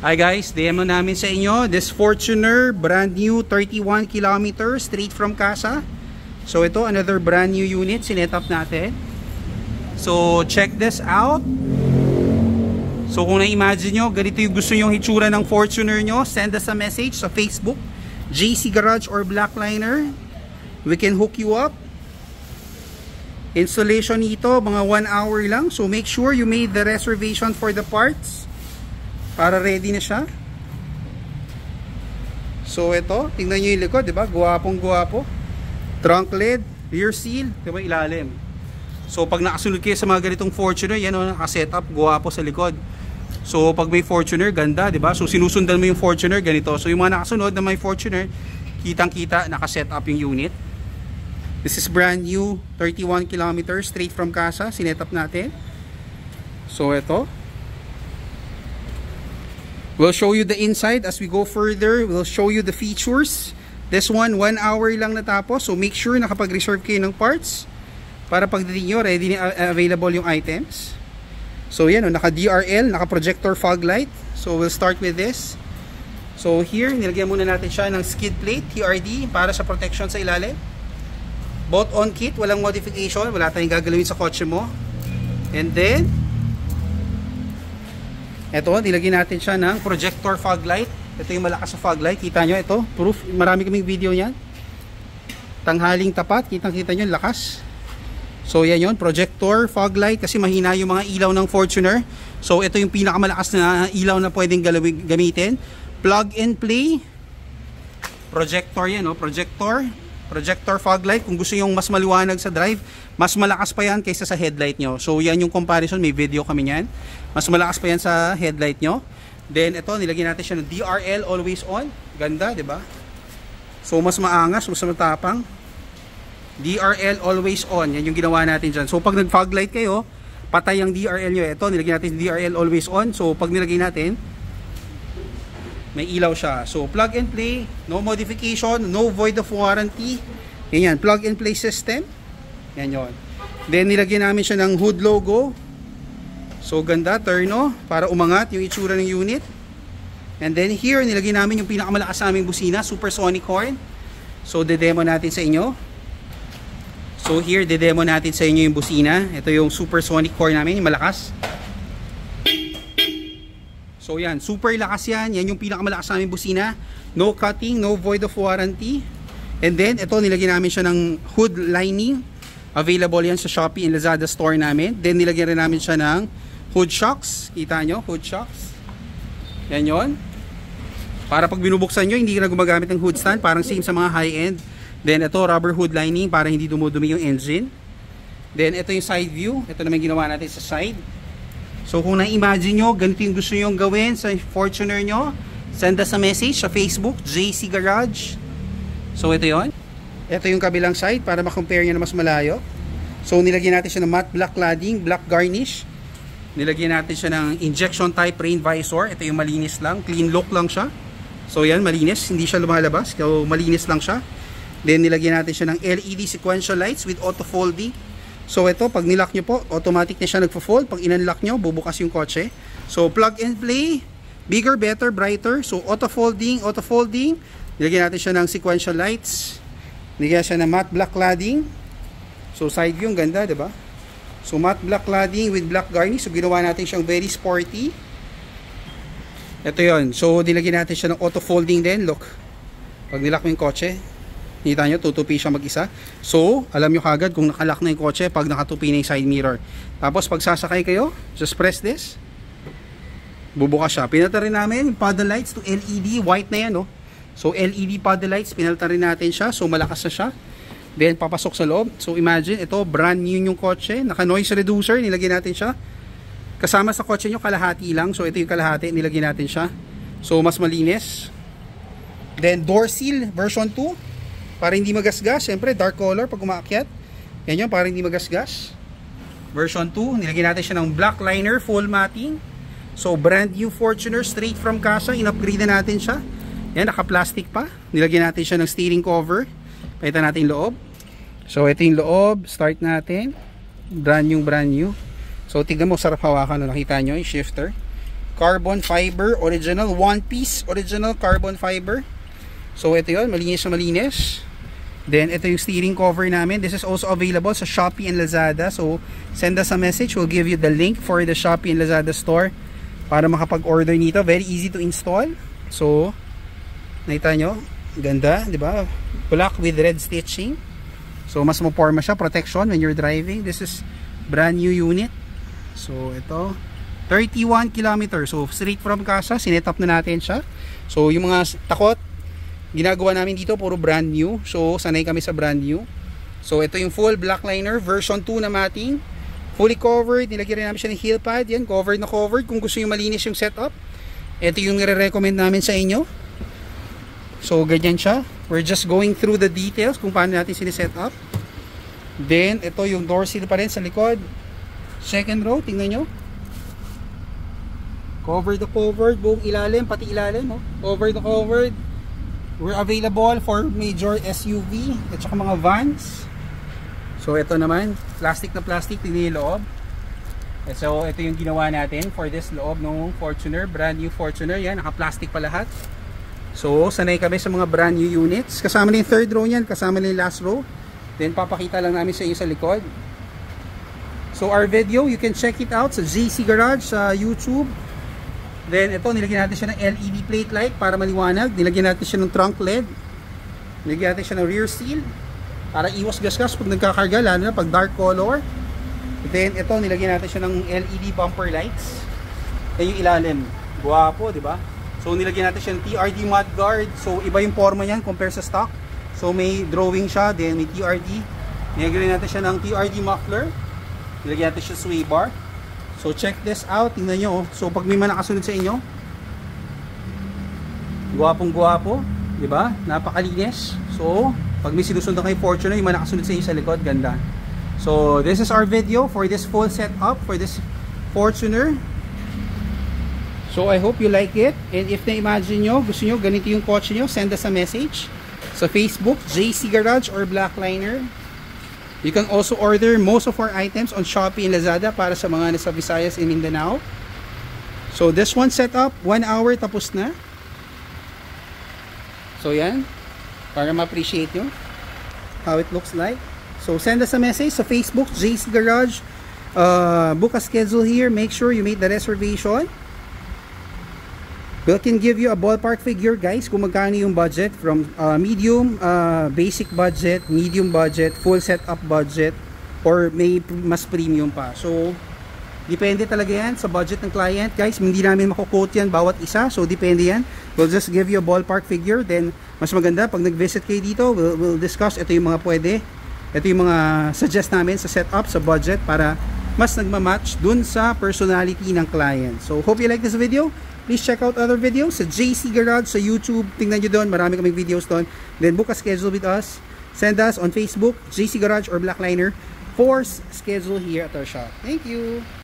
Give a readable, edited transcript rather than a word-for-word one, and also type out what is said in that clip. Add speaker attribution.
Speaker 1: Hi guys, demo namin sa inyo this Fortuner, brand new 31 kilometers straight from casa. So ito, another brand new unit sinet up natin. So check this out. So kung na-imagine nyo, ganito yung gusto nyong hitsura ng Fortuner nyo, send us a message sa Facebook, JC Garage or Blackliner. We can hook you up. Installation nito, mga 1 hour lang. So make sure you made the reservation for the parts para ready na siya. So ito, tingnan nyo yung likod, diba? Guwapong guwapo. Trunk lid, rear seal, diba ilalim. So pag nakasunod kayo sa mga ganitong Fortuner, yan o, nakasetup, guwapo sa likod. So pag may Fortuner, ganda, diba? So sinusundan mo yung Fortuner, ganito. So yung mga nakasunod na may Fortuner, kitang kita, nakasetup yung unit. This is brand new, 31 kilometers straight from casa, sinetup natin. So ito, we'll show you the inside as we go further. We'll show you the features. This one, 1 hour lang natapos. So make sure nakapag-reserve kayo ng parts para pagdating nyo, ready na available yung items. So yan, naka-DRL, naka-projector fog light. So we'll start with this. So here, nilagyan muna natin siya ng skid plate, TRD, para sa protection sa ilalim. Both on kit, walang modification, wala tayong gagalawin sa kotse mo. And then ito, nilagyan natin siya ng projector fog light. Ito yung malakas sa fog light. Kita nyo, ito, proof. Marami kaming video niyan. Tanghaling tapat, kitang-kita nyo, lakas. So yan yun, projector fog light, kasi mahina yung mga ilaw ng Fortuner. So ito yung pinakamalakas na ilaw na pwedeng gamitin. Plug and play. Projector yan, no? Projector fog light. Kung gusto yung mas maliwanag sa drive, mas malakas pa yan kaysa sa headlight nyo. So yan yung comparison, may video kami yan. Mas malakas pa yan sa headlight nyo. Then ito, nilagyan natin siya ng DRL always on. Ganda, di ba? So mas maangas, mas matapang. DRL always on. Yan yung ginawa natin dyan. So pag nag-fog light kayo, patay ang DRL nyo. Ito, nilagyan natin DRL always on. So pag nilagay natin, may ilaw siya. So plug and play, no modification, no void of warranty. Yan, plug and play system. Yan yon. Then nilagyan namin siya ng hood logo. So ganda, turno, para umangat yung itsura ng unit. And then here, nilagyan namin yung pinakamalakas naming busina, supersonic horn. So de-demo natin sa inyo. So here, de-demo natin sa inyo yung busina. Ito yung supersonic horn namin, yung malakas. So yan, super lakas yan. Yan yung pinakamalakas naming busina. No cutting, no void of warranty. And then, ito, nilagyan namin siya ng hood lining. Available yan sa Shopee and Lazada store namin. Then nilagyan rin namin siya ng hood shocks. Kita nyo, hood shocks. Yan yon. Para pag binubuksan nyo, hindi na gumagamit ng hood stand. Parang same sa mga high-end. Then ito, rubber hood lining para hindi dumudumi yung engine. Then ito yung side view. Ito naman ginawa natin sa side. So kung na-imagine nyo, ganito yung gusto nyo gawin sa Fortuner nyo, send us a message sa Facebook, JC Garage. So ito yon. Ito yung kabilang side para ma-compare nyo na mas malayo. So nilagyan natin siya ng matte black cladding, black garnish. Nilagyan natin siya ng injection type rain visor. Ito yung malinis lang, clean look lang siya. So yan, malinis, hindi siya lumalabas. So malinis lang siya. Then nilagyan natin siya ng LED sequential lights with auto folding. So ito, pag nilock nyo po, automatic na siya nagfo-fold. Pag in-unlock nyo, bubukas yung kotse. So plug and play, bigger, better, brighter. So auto folding, auto folding. Nilagyan natin siya ng sequential lights. Nilagyan siya ng matte black cladding. So side view, ganda, diba? So matte black cladding with black garnish. So ginawa natin siyang very sporty. Ito yon. So nilagyan natin siya ng auto folding din. Look, pag nilock mo yung kotse, kita nyo, tutupi siya mag-isa. So alam nyo kagad kung nakalock na yung kotse pag nakatupi na yung side mirror. Tapos pag sasakay kayo, just press this, bubukas siya. Pinalta rin namin yung paddle lights to LED. White na yan, no? So LED paddle lights, pinalta rin natin siya. So malakas na siya. Then papasok sa loob. So imagine, ito brand new yung kotse. Naka noise reducer, nilagyan natin siya. Kasama sa kotse nyo, kalahati lang. So ito yung kalahati, nilagyan natin siya. So mas malinis. Then door seal version 2, para hindi magasgas. Siyempre dark color pag umaakyat. Yan yun, para hindi magasgas. Version 2, nilagyan natin siya ng black liner, full matting. So brand new Fortuner, straight from casa. In-upgrade na natin siya. Yan, naka-plastic pa. Nilagyan natin siya ng steering cover. Pakita natin yung loob. So ito yung loob. Start natin. Brand new, brand new. So tignan mo, sarap hawakan. Nakita nyo yung shifter. carbon fiber, original, one piece, original carbon fiber. So ito yun, malinis na malinis. Then ito yung steering cover namin. This is also available sa Shopee and Lazada. So send us a message, we'll give you the link for the Shopee and Lazada store para makapag-order nito. Very easy to install. So nakita nyo, ganda, di ba? Black with red stitching. So mas maporma siya, protection when you're driving. This is brand new unit. So ito 31 km. So straight from casa, sinet up na natin siya. So yung mga takot, ginagawa namin dito puro brand new. So sanay kami sa brand new. So ito yung full black liner version 2 na mating. Fully covered, nilagyan rin namin siya ng heel pad. Yan, covered na covered. Kung gusto nyo malinis yung setup, ito yung nire-recommend namin sa inyo. So ganyan siya. We're just going through the details kung paano natin siniset up. Then ito yung door seal pa rin sa likod. Second row, tingnan nyo. Covered na covered, buong ilalim, pati ilalim. Oh. Covered na covered. We're available for major SUV at saka mga vans. So ito naman, plastic na plastic, tingnan yung loob. So ito yung ginawa natin for this loob ng Fortuner, brand new Fortuner. Yan, naka-plastic pa lahat. So sanay kami sa mga brand new units. Kasama na yung third row niyan, kasama na yung last row. Then papakita lang namin sa inyo sa likod. So our video, you can check it out sa JC Garage sa YouTube. Then ito, nilagyan natin siya ng LED plate light para maliwanag. Nilagyan natin siya ng trunk LED. Nilagyan natin siya ng rear seal para iwas gasgas pag nagkakarga, lalo na pag dark color. Then ito, nilagyan natin siya ng LED bumper lights. Yan yung ilalim. Guwapo, di ba? So nilagyan natin siya ng TRD mudguard. So iba yung forma niyan compare sa stock. So may drawing siya, then may TRD. Nilagyan natin siya ng TRD muffler. Nilagyan natin siya sway bar. So check this out, tingnan nyo. So pag may man nakasunod sa inyo, guwapong guwapo, di ba? Napakalinis. So pag may sinusundan kay Fortuner, yung man nakasunod sa inyo sa likod, ganda. So this is our video for this full setup for this Fortuner. So I hope you like it. And if na-imagine nyo, gusto nyo ganito yung kotse nyo, send us a message sa Facebook, JC Garage or Blackliner. You can also order most of our items on Shopee and Lazada para sa mga nasa Visayas and Mindanao. So this one set up, 1 hour tapos na. So yan, para ma-appreciate nyo how it looks like. So send us a message sa Facebook, JC Garage. Book a schedule here. Make sure you make the reservation. We can give you a ballpark figure, guys, kung magkano yung budget from medium, basic budget, medium budget, full setup budget, or may mas premium pa. So depende talaga yan sa budget ng client, guys. Hindi namin mako-quote yan bawat isa, so depende yan. We'll just give you a ballpark figure. Then mas maganda pag nag-visit kayo dito, we'll discuss ito yung mga pwede, ito yung mga suggest namin sa setup, sa budget, para mas nagmamatch dun sa personality ng client. So hope you like this video. Please check out other videos sa JC Garage sa YouTube. Tingnan nyo doon, marami kaming videos doon. Then book a schedule with us. Send us on Facebook, JC Garage or Blackliner, for schedule here at our shop. Thank you!